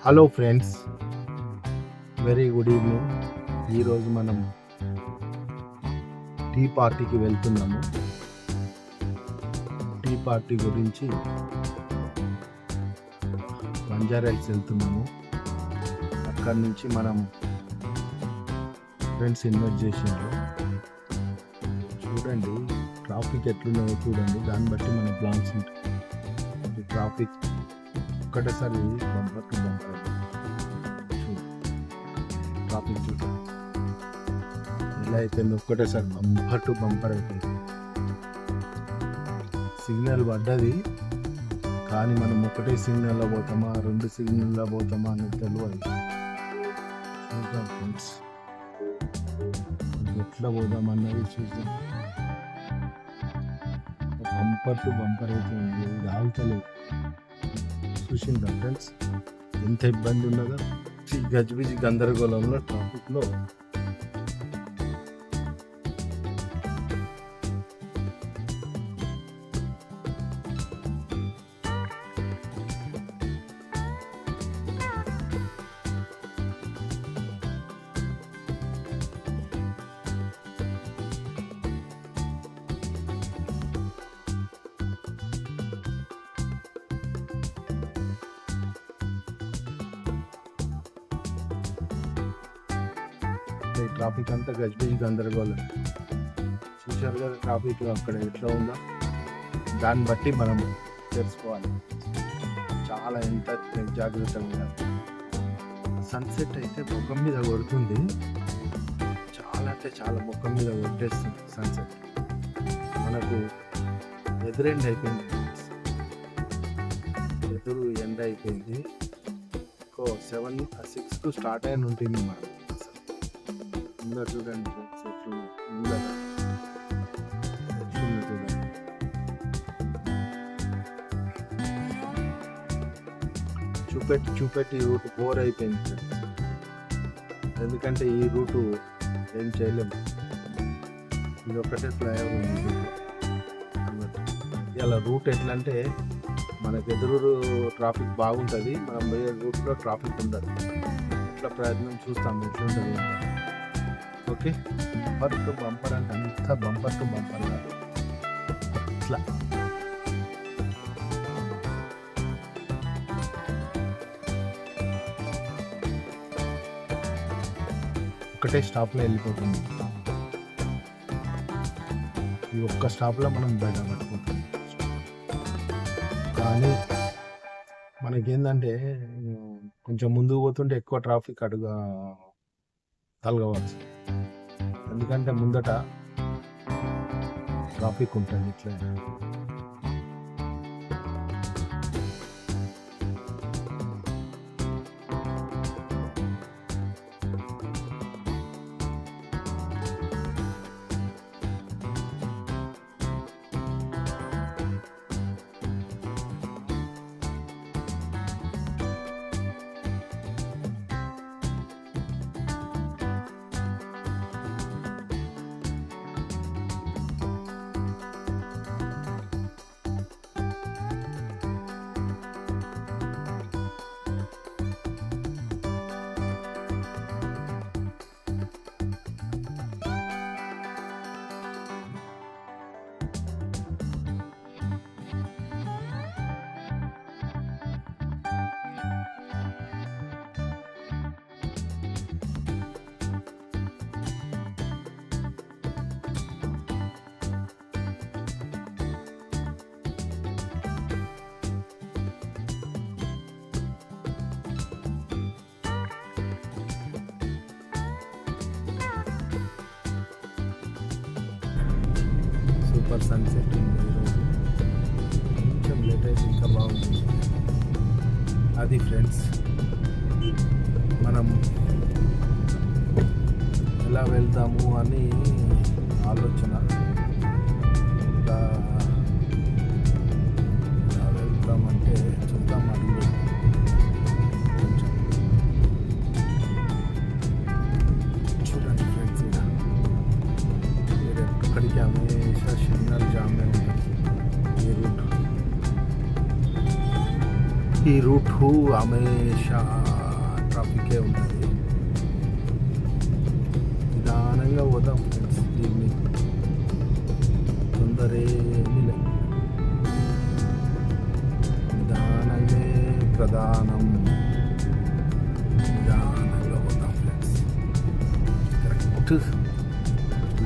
Hello friends, very good evening. ఈరోజు మనం tea పార్టీకి వెళ్తున్నాము. టీ పార్టీ గురించి బంజారాహిల్స్ వెళ్తున్నాము. అక్కడి నుంచి మనం ఫ్రెండ్స్ ఇన్వైట్ చేసిండ్రు. చూడండి ట్రాఫిక్ ఎట్లున్నాయో చూడండి, దాన్ని బట్టి మన ప్లాన్స్ ఉంటాయి. ట్రాఫిక్ ఒక్కటేసారి బంపర్ టు బంపర్ ట్రాఫిక్ చూడండి ఎలా అయిపోయింది. ఒక్కటేసారి బంపర్ టు బంపర్ అయిపోయింది. సిగ్నల్ పడ్డది కానీ మనం ఒకటే సిగ్నల్లో పోతామా, రెండు సిగ్నల్లో పోతామా అనేది తెలియదు. చూద్దాం ఫ్రెండ్స్, ఎట్లా పోదామన్నది చూద్దాం. బంపర్ టు బంపర్ అయిపోయింది, ఇది ఆగుతలేదు. చూసిందా ఫ్రెండ్స్ ఎంత ఇబ్బంది ఉన్నదో గజిబిజి గందరగోళంలో ట్రాఫిక్లో. ఈ ట్రాఫిక్ అంతా గజిబిజి గందరగోళం. చూశారు కదా ట్రాఫిక్ అక్కడ ఎట్లా ఉందో, దాన్ని బట్టి మనం తెలుసుకోవాలి. చాలా ఎంత జాగ్రత్తగా ఉండాలి. సన్సెట్ అయితే ముఖం మీద కొడుతుంది, చాలా అంటే చాలా ముఖం మీద కొట్టేస్తుంది సన్సెట్. మనకు ఎదురెండ్ అయిపోయింది, ఎదురు ఎండ్ అయిపోయింది. 6కు స్టార్ట్ అయిన ఉంటుంది మనం. ముందర చూడండి ముందర చూడండి. చూపెట్టి ఈ రూట్ బోర్ అయిపోయింది ఫ్రెండ్స్. ఎందుకంటే ఈ రూటు ఏం చేయలేము, ఇది ఒకటే ఫ్లైఓవర్ ఉంది అన్నట్టు. ఇలా రూట్ ఎట్లా అంటే మనకు ఎదురు ట్రాఫిక్ బాగుంటుంది, మనం పోయే రూట్లో ట్రాఫిక్ ఉండదు. ఇట్లా ప్రయత్నం చూస్తాం ఎట్లుంటుంది. ఓకే, బంపర్ టు బంపర్ అంటే అంత బంపర్ టు బంపర్ కాదు, ఇట్లా ఒకటే స్టాప్లో వెళ్ళిపోతుంది. ఈ ఒక్క స్టాప్లో మనం బయట పడిపోతుంది. కానీ మనకేంటంటే కొంచెం ముందుకు పోతుంటే ఎక్కువ ట్రాఫిక్ అడుగా తలగవచ్చు, ఎందుకంటే ముందట ట్రాఫిక్ ఉంటుంది. ఇట్లా సూపర్ సన్సెట్ ఉంది ఈరోజు. కొంచెం లేట్ అయితే ఇంకా బాగుంటుంది. అది ఫ్రెండ్స్, మనం ఎలా వెళ్తాము అని ఆలోచన. ఎలా వెళ్తామంటే చూద్దాం. అడుగు కొంచెం చూడండి ఫ్రెండ్స్, మీరు ఎక్కడికి హమేషా సిగ్నల్ జామ్ ఉంటుంది ఈ రూట్. ఈ రూట్ హమేషా ట్రాఫికే ఉంటుంది. నిదానంగా పోతాం ఫ్రెండ్స్. ఈవినింగ్ తొందరేమీ లేదు, నిదానంగా ప్రధానం. నిదానంగా పోతాం ఫ్రెండ్స్. కరెక్ట్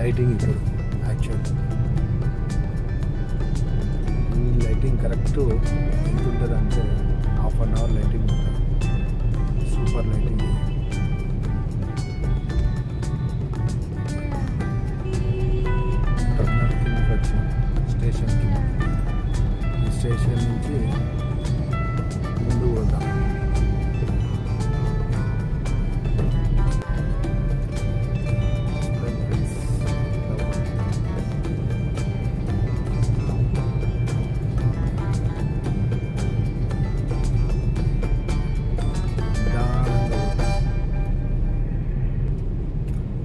లైటింగ్ ఇప్పుడు యాక్చువల్ ఈ లైటింగ్ కరెక్ట్ ఎంత ఉంటుంది అంటే ½ అవర్ లైటింగ్ ఉంటుంది. Super lighting. టర్నర్ కిందకి వచ్చిన స్టేషన్కి, ఈ స్టేషన్ నుంచి ముందు పోతాం.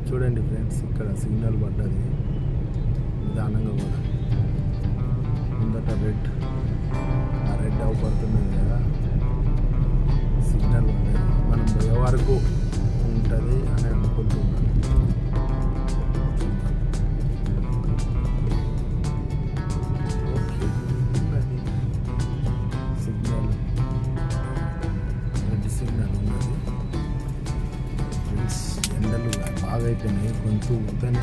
చూడండి ఫ్రెండ్స్, ఇక్కడ సిగ్నల్ పడ్డది. నిదానంగా పోదాం. ముందట రెడ్ అవపడుతున్నది కదా, సిగ్నల్ పడ్డది. మనం పోయే వరకు ఉంటుంది అని అనుకుంటున్నాను. ఓకే, సిగ్నల్ రెడ్ సిగ్నల్ ఉన్నది ఫ్రెండ్స్. ఎండలు బాగా అయిపోయినాయి, గొంతు మొత్తానే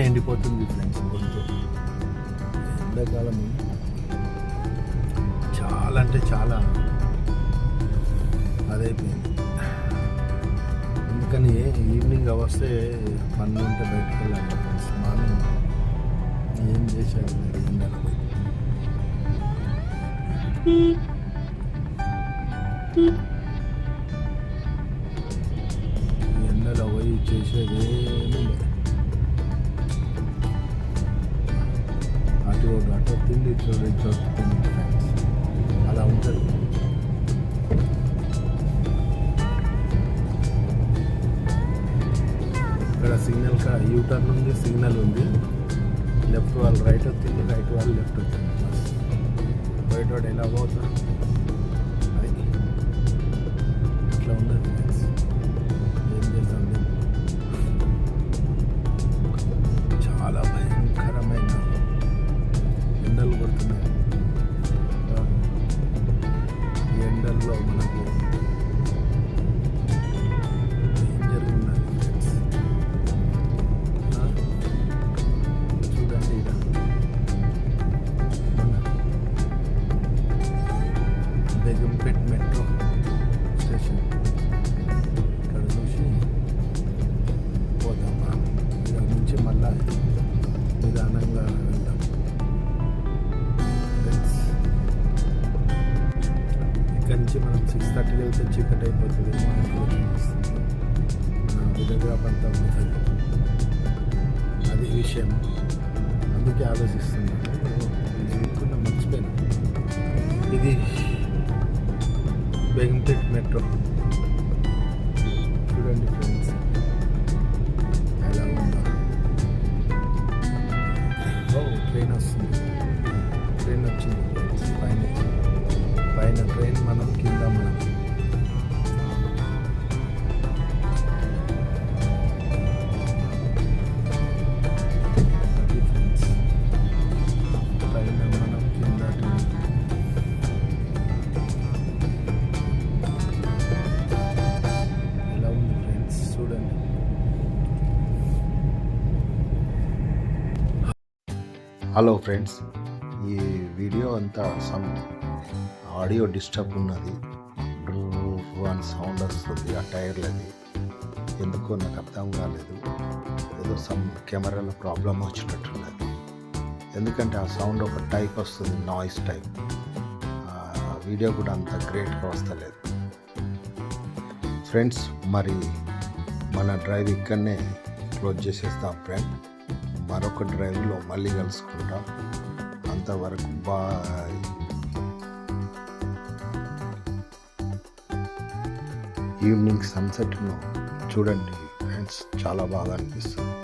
ఎండిపోతుంది ఫ్రెండ్స్. గొంతు ఎండాకాలం చాలా అంటే చాలా అదైపోయింది. అందుకని ఈవినింగ్ వస్తే పనులు ఉంటే బయటకు వెళ్ళాలి ఫ్రెండ్స్. మార్నింగ్ ఏం చేశాడు ఎండలో. ఎండలో పోయి చేసేది ఏమీ లేదు. అటు తిండి ఇటు తిండి ఫ్రెండ్స్, అలా ఉంటుంది. ఇక్కడ సిగ్నల్ యూటర్న్ ఉంది, సిగ్నల్ ఉంది. లెఫ్ట్ వాళ్ళు రైట్ వచ్చింది, రైట్ వాళ్ళు లెఫ్ట్ వచ్చింది. బయట వాడు ఎలా పోతారు, అది ఇట్లా ఉండదు ఫ్రెండ్స్. ఏం చేద్దాం, చాలా భయంకరమైన ఎండలు పడుతున్నాయి. ఈ ఎండల్లో మనకు డేంజర్ ఉన్నది ఫ్రెండ్స్. చూడండి, బేగంపేట్ మెట్రో స్టేషన్. ఇక్కడ చూసి పోదామా, ఇక్కడ నుంచి మళ్ళా నిదానంగా వెళ్దాం ఫ్రెండ్స్. ఇక్కడ నుంచి మనం 6:30 వెళ్తే చీకటి అయిపోతుంది. మన విధంగా పంత అవుతుంది. అది విషయం, అందుకే ఆలోచిస్తున్నాను. ఇది మర్చిపోయాను. ఇది బేగంపేట్ మెట్రో. చూడండి ఫ్రెండ్స్ ఎలా ఉందో. ట్రైన్ వస్తుంది, ట్రైన్ వచ్చింది ఫ్రెండ్స్. పైన ట్రైన్, మనం కింద మనం. పైన మనం, కింద ట్రైన్. ఎలా ఉంది ఫ్రెండ్స్, చూడండి. హలో ఫ్రెండ్స్, ఈ వీడియో అంతా సమ్ ఆడియో డిస్టర్బ్ ఉన్నది. వన్ సౌండ్ వస్తుంది ఆ టైర్లది. ఎందుకో నాకు అర్థం కాలేదు. ఏదో సమ్ కెమెరాలో ప్రాబ్లం వచ్చినట్టున్నది. ఎందుకంటే ఆ సౌండ్ ఒక టైప్ వస్తుంది, నాయిస్ టైప్. వీడియో కూడా అంత గ్రేట్గా వస్తలేదు ఫ్రెండ్స్. మరి మన డ్రైవ్ ఇక్కడనే క్లోజ్ చేసేస్తాం ఫ్రెండ్. మరొక డ్రైవ్లో మళ్ళీ కలుసుకుంటాం. అంతవరకు బాయ్. ఈవినింగ్ సన్సెట్ను చూడండి ఫ్రెండ్స్, చాలా బాగా అనిపిస్తుంది.